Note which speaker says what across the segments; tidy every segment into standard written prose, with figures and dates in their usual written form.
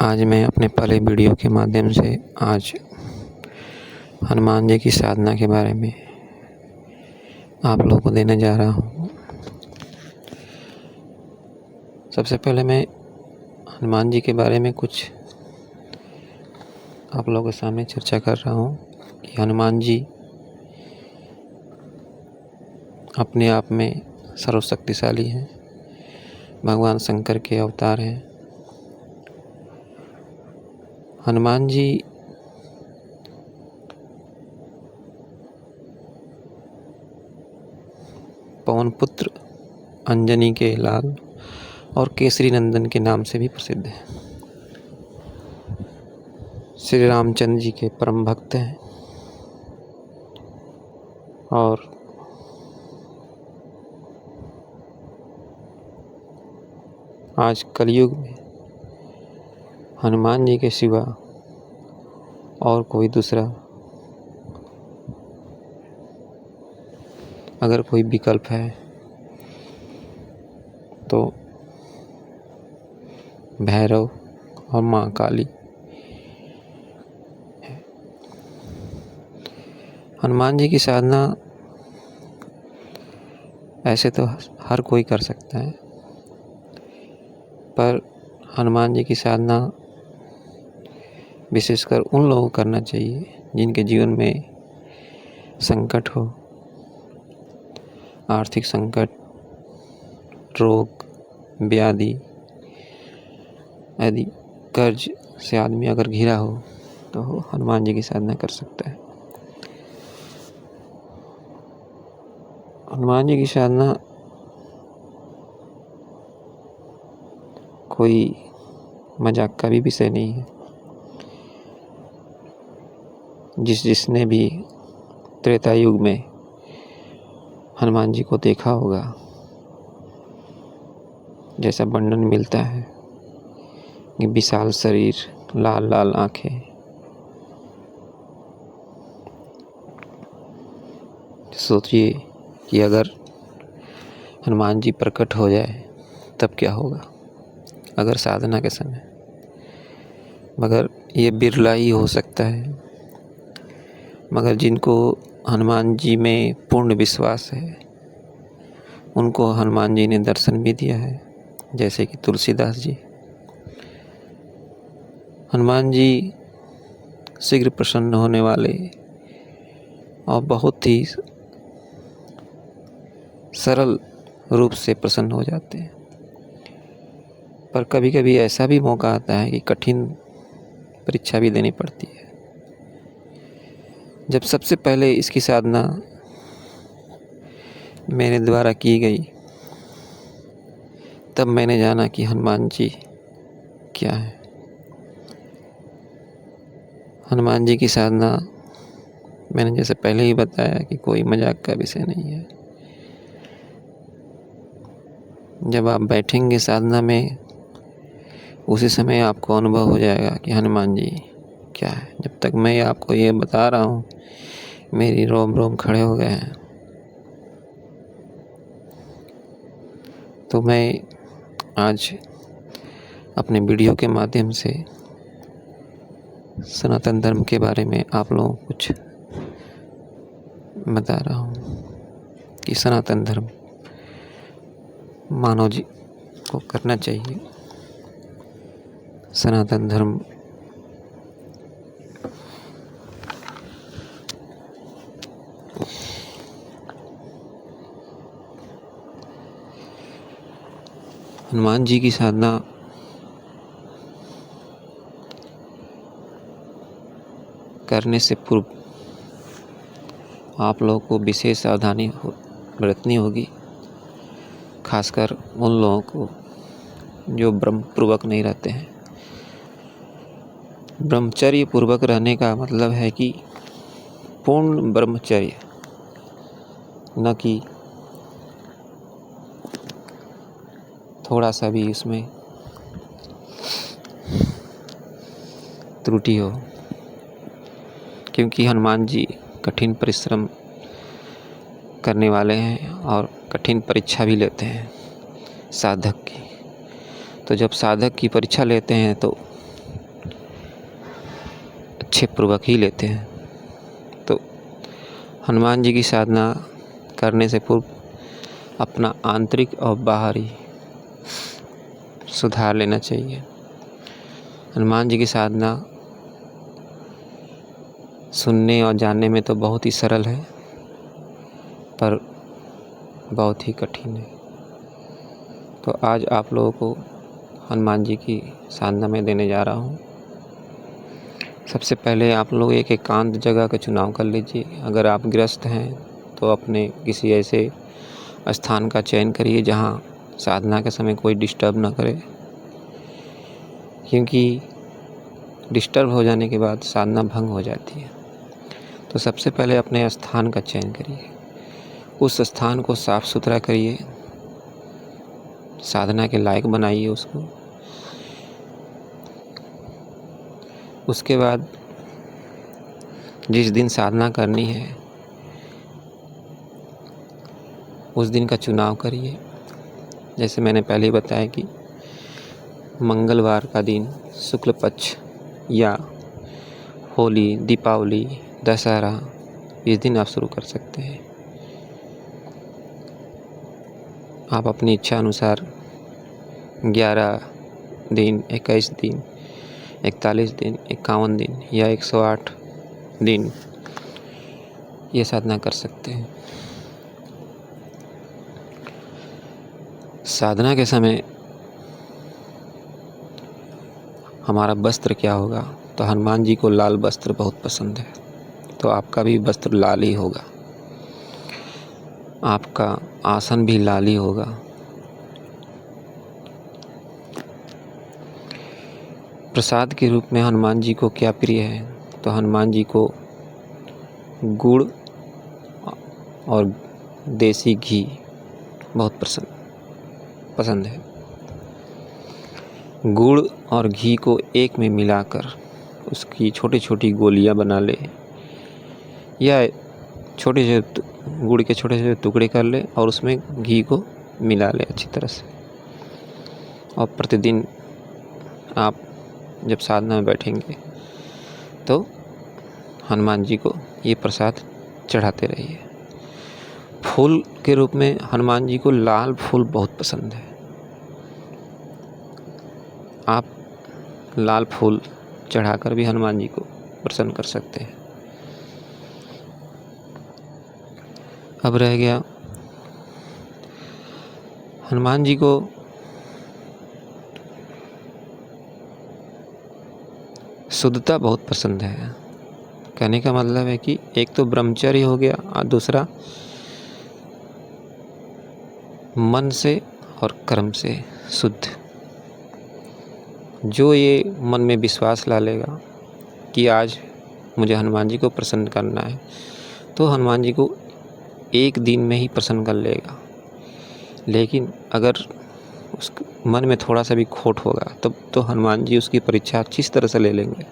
Speaker 1: आज मैं अपने पहले वीडियो के माध्यम से आज हनुमान जी की साधना के बारे में आप लोगों को देने जा रहा हूँ। सबसे पहले मैं हनुमान जी के बारे में कुछ आप लोगों के सामने चर्चा कर रहा हूँ कि हनुमान जी अपने आप में सर्वशक्तिशाली हैं, भगवान शंकर के अवतार हैं। हनुमान जी पवन पुत्र, अंजनी के लाल और केसरी नंदन के नाम से भी प्रसिद्ध हैं। श्री रामचंद्र जी के परम भक्त हैं और आज कलयुग में हनुमान जी के सिवा और कोई दूसरा अगर कोई विकल्प है तो भैरव और माँ काली है। हनुमान जी की साधना ऐसे तो हर कोई कर सकता है, पर हनुमान जी की साधना विशेषकर उन लोगों को करना चाहिए जिनके जीवन में संकट हो, आर्थिक संकट, रोग, व्याधि आदि कर्ज से आदमी अगर घिरा हो तो हनुमान जी की साधना कर सकता है। हनुमान जी की साधना कोई मजाक का भी विषय नहीं है। जिसने भी त्रेता युग में हनुमान जी को देखा होगा, जैसा वर्णन मिलता है कि विशाल शरीर, लाल लाल आँखें, सोचिए कि अगर हनुमान जी प्रकट हो जाए तब क्या होगा अगर साधना के समय, मगर ये बिरला ही हो सकता है। मगर जिनको हनुमान जी में पूर्ण विश्वास है उनको हनुमान जी ने दर्शन भी दिया है, जैसे कि तुलसीदास जी। हनुमान जी शीघ्र प्रसन्न होने वाले और बहुत ही सरल रूप से प्रसन्न हो जाते हैं। पर कभी कभी ऐसा भी मौका आता है कि कठिन परीक्षा भी देनी पड़ती है। जब सबसे पहले इसकी साधना मेरे द्वारा की गई तब मैंने जाना कि हनुमान जी क्या है। हनुमान जी की साधना मैंने जैसे पहले ही बताया कि कोई मजाक का विषय नहीं है। जब आप बैठेंगे साधना में उसी समय आपको अनुभव हो जाएगा कि हनुमान जी क्या है। जब तक मैं आपको ये बता रहा हूँ मेरी रोम रोम खड़े हो गए हैं। तो मैं आज अपने वीडियो के माध्यम से सनातन धर्म के बारे में आप लोगों को कुछ बता रहा हूँ कि सनातन धर्म मानव जी को करना चाहिए। सनातन धर्म हनुमान जी की साधना करने से पूर्व आप लोगों को विशेष सावधानी बरतनी होगी, खासकर उन लोगों को जो ब्रह्मपूर्वक नहीं रहते हैं। ब्रह्मचर्य पूर्वक रहने का मतलब है कि पूर्ण ब्रह्मचर्य, न कि थोड़ा सा भी इसमें त्रुटि हो, क्योंकि हनुमान जी कठिन परिश्रम करने वाले हैं और कठिन परीक्षा भी लेते हैं साधक की। तो जब साधक की परीक्षा लेते हैं तो इच्छे पूर्वक ही लेते हैं। तो हनुमान जी की साधना करने से पूर्व अपना आंतरिक और बाहरी सुधार लेना चाहिए। हनुमान जी की साधना सुनने और जानने में तो बहुत ही सरल है, पर बहुत ही कठिन है। तो आज आप लोगों को हनुमान जी की साधना में देने जा रहा हूँ। सबसे पहले आप लोग एक एकांत जगह का चुनाव कर लीजिए। अगर आप गृहस्थ हैं तो अपने किसी ऐसे स्थान का चयन करिए जहाँ साधना के समय कोई डिस्टर्ब ना करे, क्योंकि डिस्टर्ब हो जाने के बाद साधना भंग हो जाती है। तो सबसे पहले अपने स्थान का चयन करिए, उस स्थान को साफ सुथरा करिए, साधना के लायक बनाइए उसको। उसके बाद जिस दिन साधना करनी है उस दिन का चुनाव करिए। जैसे मैंने पहले ही बताया कि मंगलवार का दिन, शुक्ल पक्ष या होली, दीपावली, दशहरा, इस दिन आप शुरू कर सकते हैं। आप अपनी इच्छा अनुसार 11 दिन, 21 दिन, 41 दिन, 51 दिन या 108 दिन ये साधना कर सकते हैं। साधना के समय हमारा वस्त्र क्या होगा? तो हनुमान जी को लाल वस्त्र बहुत पसंद है, तो आपका भी वस्त्र लाल ही होगा। आपका आसन भी लाल ही होगा। प्रसाद के रूप में हनुमान जी को क्या प्रिय है? तो हनुमान जी को गुड़ और देसी घी बहुत पसंद है। गुड़ और घी को एक में मिलाकर उसकी छोटी छोटी गोलियां बना ले, या छोटे छोटे गुड़ के छोटे छोटे टुकड़े कर ले और उसमें घी को मिला ले अच्छी तरह से। और प्रतिदिन आप जब साधना में बैठेंगे तो हनुमान जी को ये प्रसाद चढ़ाते रहिए। फूल के रूप में हनुमान जी को लाल फूल बहुत पसंद है। आप लाल फूल चढ़ाकर भी हनुमान जी को प्रसन्न कर सकते हैं। अब रह गया हनुमान जी को शुद्धता बहुत पसंद है। कहने का मतलब है कि एक तो ब्रह्मचर्य हो गया और दूसरा मन से और कर्म से शुद्ध। जो ये मन में विश्वास ला लेगा कि आज मुझे हनुमान जी को प्रसन्न करना है, तो हनुमान जी को एक दिन में ही प्रसन्न कर लेगा। लेकिन अगर उस मन में थोड़ा सा भी खोट होगा तब तो हनुमान जी उसकी परीक्षा अच्छी तरह से ले लेंगे।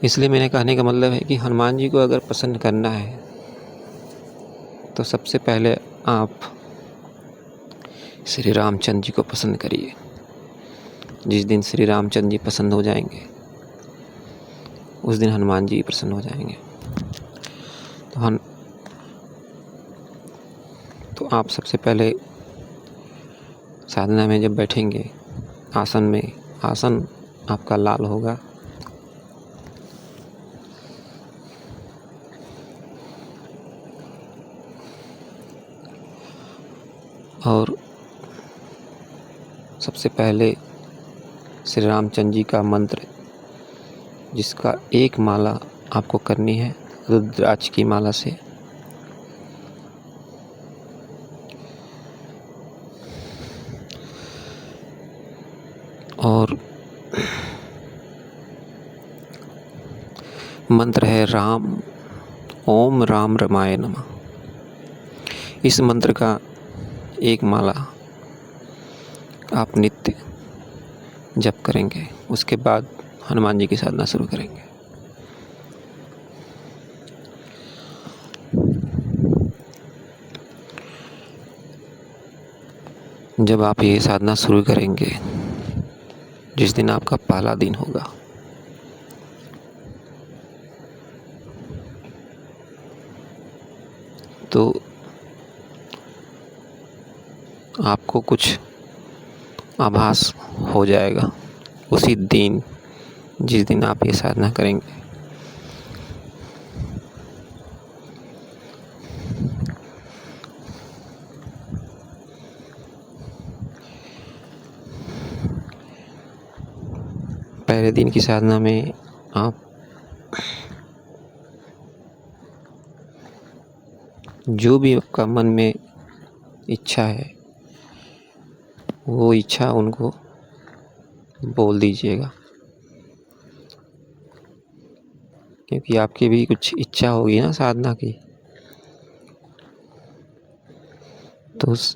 Speaker 1: इसलिए मेरे कहने का मतलब है कि हनुमान जी को अगर प्रसन्न करना है तो सबसे पहले आप श्री रामचंद्र जी को पसंद करिए। जिस दिन श्री रामचंद्र जी पसंद हो जाएंगे उस दिन हनुमान जी प्रसन्न हो जाएंगे। तो आप सबसे पहले साधना में जब बैठेंगे आसन आपका लाल होगा। और सबसे पहले श्री रामचंद्र जी का मंत्र, जिसका एक माला आपको करनी है रुद्राक्ष की माला से। और मंत्र है राम, ओम राम रमाय नमः। इस मंत्र का एक माला आप नित्य जप करेंगे। उसके बाद हनुमान जी की साधना शुरू करेंगे। जब आप ये साधना शुरू करेंगे, जिस दिन आपका पहला दिन होगा, तो आपको कुछ आभास हो जाएगा उसी दिन, जिस दिन आप ये साधना करेंगे। पहले दिन की साधना में आप जो भी आपका मन में इच्छा है वो इच्छा उनको बोल दीजिएगा, क्योंकि आपकी भी कुछ इच्छा होगी ना साधना की। तो उस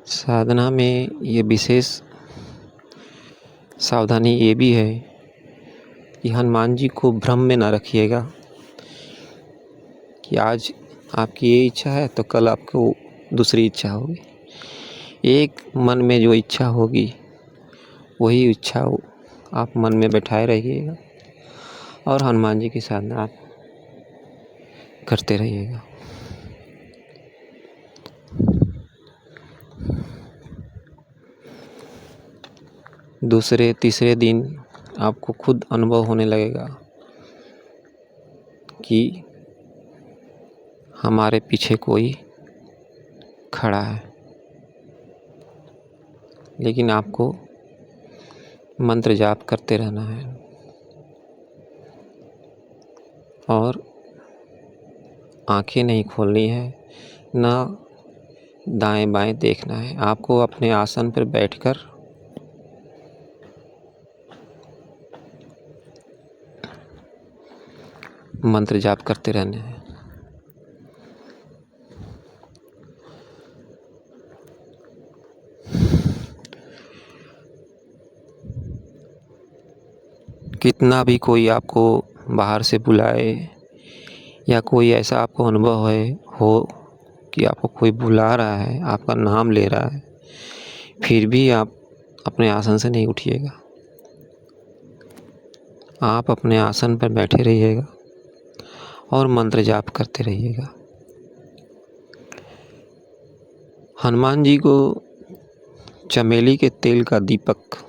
Speaker 1: साधना में ये विशेष सावधानी ये भी है कि हनुमान जी को भ्रम में ना रखिएगा कि आज आपकी ये इच्छा है तो कल आपको दूसरी इच्छा होगी। एक मन में जो इच्छा होगी वही इच्छा आप मन में बैठाए रहिएगा और हनुमान जी की साधना आप करते रहिएगा। दूसरे तीसरे दिन आपको खुद अनुभव होने लगेगा कि हमारे पीछे कोई खड़ा है, लेकिन आपको मंत्र जाप करते रहना है और आंखें नहीं खोलनी है, ना दाएं बाएं देखना है। आपको अपने आसन पर बैठकर मंत्र जाप करते रहने हैं। कितना भी कोई आपको बाहर से बुलाए या कोई ऐसा आपको अनुभव हो कि आपको कोई बुला रहा है, आपका नाम ले रहा है, फिर भी आप अपने आसन से नहीं उठिएगा। आप अपने आसन पर बैठे रहिएगा और मंत्र जाप करते रहिएगा। हनुमान जी को चमेली के तेल का दीपक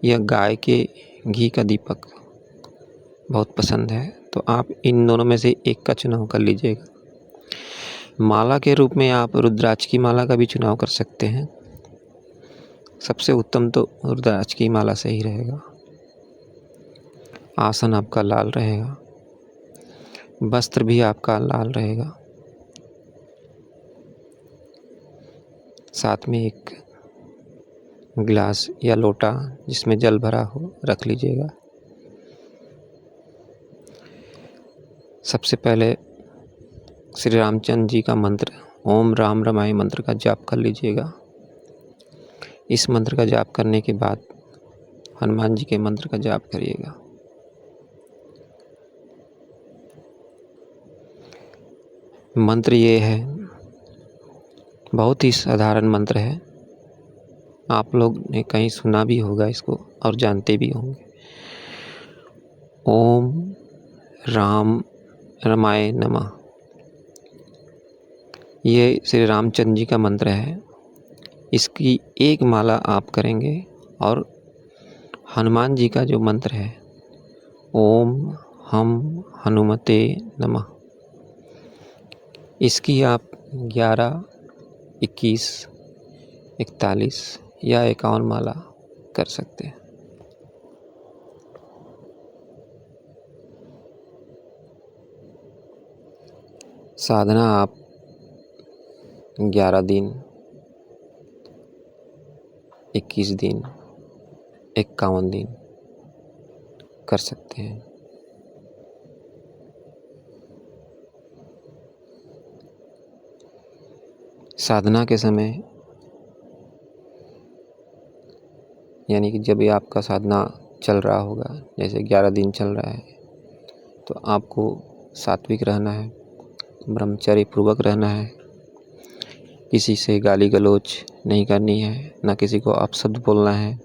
Speaker 1: या गाय के घी का दीपक बहुत पसंद है, तो आप इन दोनों में से एक का चुनाव कर लीजिएगा। माला के रूप में आप रुद्राक्ष की माला का भी चुनाव कर सकते हैं। सबसे उत्तम तो रुद्राक्ष की माला से ही रहेगा। आसन आपका लाल रहेगा, वस्त्र भी आपका लाल रहेगा, साथ में एक गिलास या लोटा जिसमें जल भरा हो रख लीजिएगा। सबसे पहले श्री रामचंद्र जी का मंत्र ओम राम रमाय मंत्र का जाप कर लीजिएगा। इस मंत्र का जाप करने के बाद हनुमान जी के मंत्र का जाप करिएगा। मंत्र ये है, बहुत ही साधारण मंत्र है, आप लोग ने कहीं सुना भी होगा इसको और जानते भी होंगे। ओम राम रमाय नमः, ये श्री रामचंद्र जी का मंत्र है। इसकी एक माला आप करेंगे और हनुमान जी का जो मंत्र है ओम हम हनुमते नमः, इसकी आप 11, 21, 41 या 51 माला कर सकते हैं। साधना आप 11 दिन, 21 दिन, 51 दिन कर सकते हैं। साधना के समय यानी कि जब भी आपका साधना चल रहा होगा, जैसे 11 दिन चल रहा है, तो आपको सात्विक रहना है, ब्रह्मचर्य पूर्वक रहना है, किसी से गाली गलौज नहीं करनी है, ना किसी को अपशब्द बोलना है।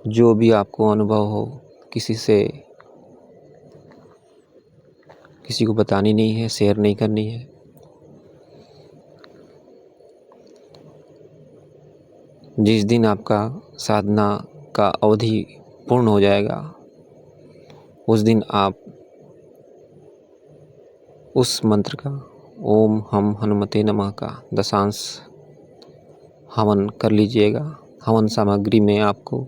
Speaker 1: जो भी आपको अनुभव हो किसी से किसी को बतानी नहीं है, शेयर नहीं करनी है। जिस दिन आपका साधना का अवधि पूर्ण हो जाएगा, उस दिन आप उस मंत्र का ओम हम हनुमते नमः का दशांश हवन कर लीजिएगा। हवन सामग्री में आपको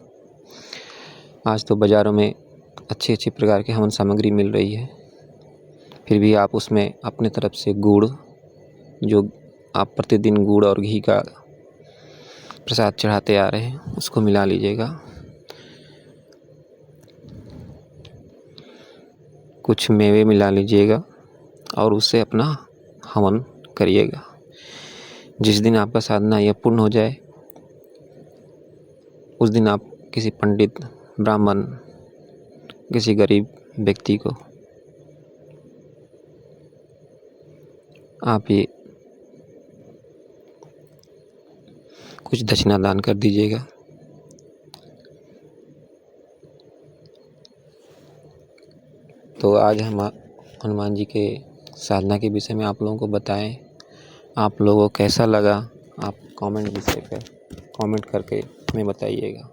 Speaker 1: आज तो बाज़ारों में अच्छी अच्छी प्रकार की हवन सामग्री मिल रही है, फिर भी आप उसमें अपने तरफ से गुड़, जो आप प्रतिदिन गुड़ और घी का प्रसाद चढ़ाते आ रहे हैं, उसको मिला लीजिएगा। कुछ मेवे मिला लीजिएगा और उससे अपना हवन करिएगा। जिस दिन आपका साधना यह पूर्ण हो जाए, उस दिन आप किसी पंडित, ब्राह्मण, किसी गरीब व्यक्ति को आप ये कुछ दक्षिणा दान कर दीजिएगा। तो आज हम हनुमान जी के साधना के विषय में आप लोगों को बताएं। आप लोगों को कैसा लगा, आप कमेंट करके हमें बताइएगा।